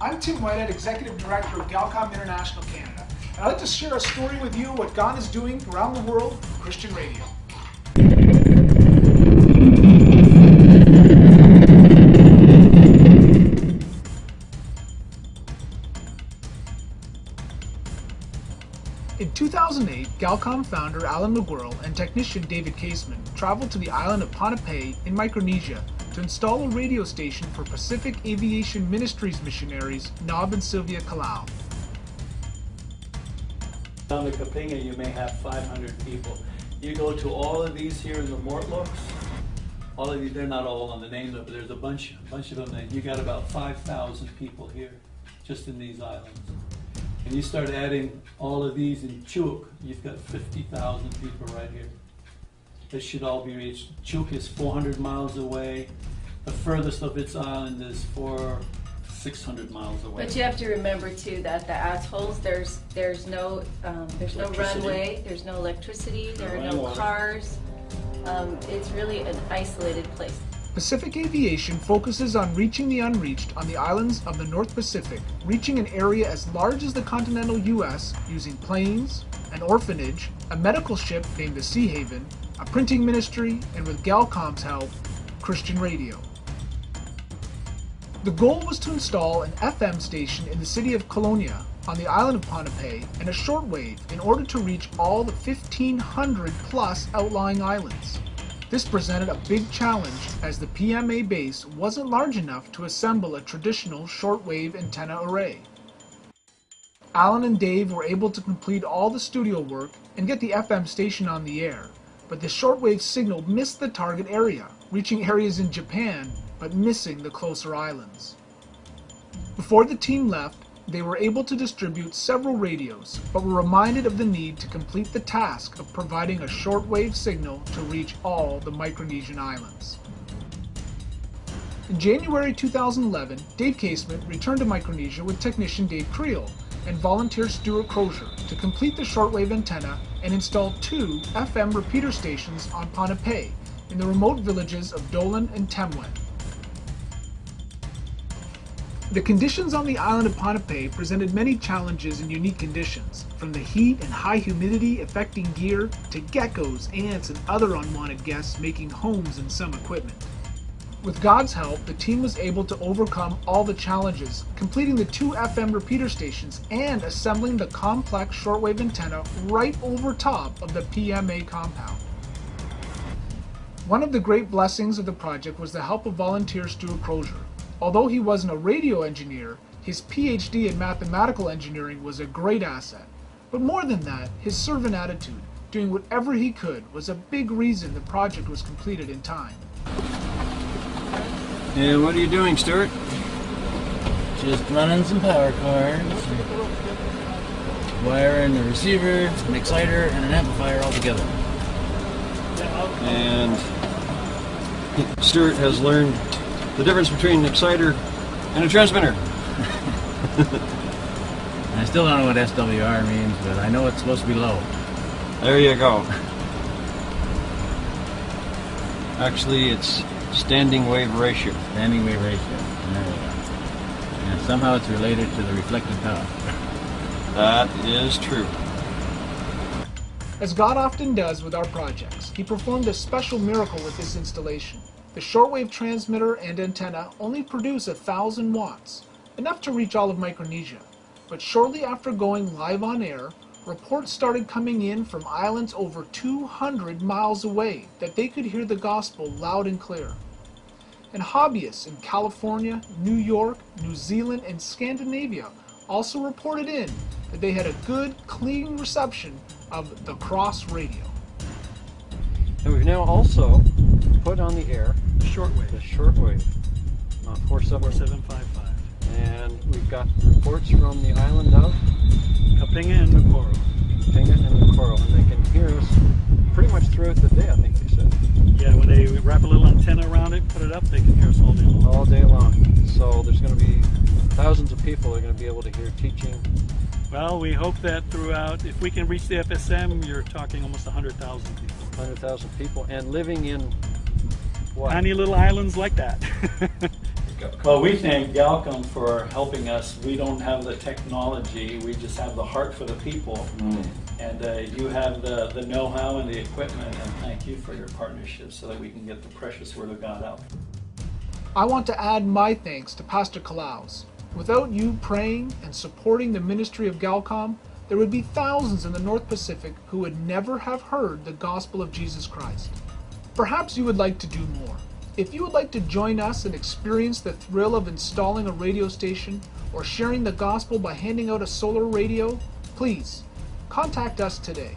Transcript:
I'm Tim Whitehead, Executive Director of Galcom International Canada, and I'd like to share a story with you what God is doing around the world with Christian radio. In 2008, Galcom founder Alan McGuirl and technician David Caseman traveled to the island of Pohnpei in Micronesia to install a radio station for Pacific Aviation Ministries missionaries Nob and Sylvia Kalau. On the Kapinga you may have 500 people. You go to all of these here in the Mortlocks, all of these, they're not all on the name list, but there's a bunch of them, and you got about 5,000 people here, just in these islands. And you start adding all of these in Chuuk, you've got 50,000 people right here. This should all be reached. Chuuk is 400 miles away. The furthest of its island is 600 miles away. But you have to remember too that the atolls, there's no runway, there's no electricity, there are no cars. It's really an isolated place. Pacific Aviation focuses on reaching the unreached on the islands of the North Pacific, reaching an area as large as the continental U.S. using planes, an orphanage, a medical ship named the Sea Haven, a printing ministry, and with Galcom's help, Christian radio. The goal was to install an FM station in the city of Colonia on the island of Pohnpei and a shortwave in order to reach all the 1,500 plus outlying islands. This presented a big challenge as the PMA base wasn't large enough to assemble a traditional shortwave antenna array. Alan and Dave were able to complete all the studio work and get the FM station on the air, but the shortwave signal missed the target area, reaching areas in Japan but missing the closer islands. Before the team left, they were able to distribute several radios, but were reminded of the need to complete the task of providing a shortwave signal to reach all the Micronesian islands. In January 2011, Dave Caseman returned to Micronesia with technician Dave Creel and volunteer Stuart Crozier to complete the shortwave antenna and install 2 FM repeater stations on Pohnpei in the remote villages of Dolan and Temwen. The conditions on the island of Pohnpei presented many challenges and unique conditions, from the heat and high humidity affecting gear to geckos, ants, and other unwanted guests making homes in some equipment. With God's help, the team was able to overcome all the challenges, completing the 2 FM repeater stations and assembling the complex shortwave antenna right over top of the PMA compound. One of the great blessings of the project was the help of volunteer Stuart Crozier. Although he wasn't a radio engineer, his PhD in mathematical engineering was a great asset. But more than that, his servant attitude, doing whatever he could, was a big reason the project was completed in time. And what are you doing, Stuart? Just running some power cords, wiring a receiver, an exciter, and an amplifier all together. And Stuart has learned the difference between an exciter and a transmitter. I still don't know what SWR means, but I know it's supposed to be low. There you go. Actually, it's standing wave ratio. Standing wave ratio. There we go. And somehow it's related to the reflected power. That is true. As God often does with our projects, he performed a special miracle with this installation. The shortwave transmitter and antenna only produce 1,000 watts, enough to reach all of Micronesia. But shortly after going live on air, reports started coming in from islands over 200 miles away that they could hear the gospel loud and clear. And hobbyists in California, New York, New Zealand, and Scandinavia also reported in that they had a good, clean reception of the Cross radio. And we've now also put on the air The shortwave. 4755. And we've got reports from the island of Kapinga and Nucoro. Kapinga and Nucoro, and they can hear us pretty much throughout the day, I think they said. Yeah, when they wrap a little antenna around it, put it up, they can hear us all day long. All day long. So there's going to be thousands of people that are going to be able to hear teaching. Well, we hope that throughout, if we can reach the FSM, you're talking almost 100,000 people. 100,000 people, and living in what? Tiny little islands like that. Well, we thank Galcom for helping us. We don't have the technology, we just have the heart for the people. And you have the know-how and the equipment, and thank you for your partnership so that we can get the precious Word of God out. I want to add my thanks to Pastor Kalaus. Without you praying and supporting the ministry of Galcom, there would be thousands in the North Pacific who would never have heard the gospel of Jesus Christ. Perhaps you would like to do more. If you would like to join us and experience the thrill of installing a radio station or sharing the gospel by handing out a solar radio, please contact us today.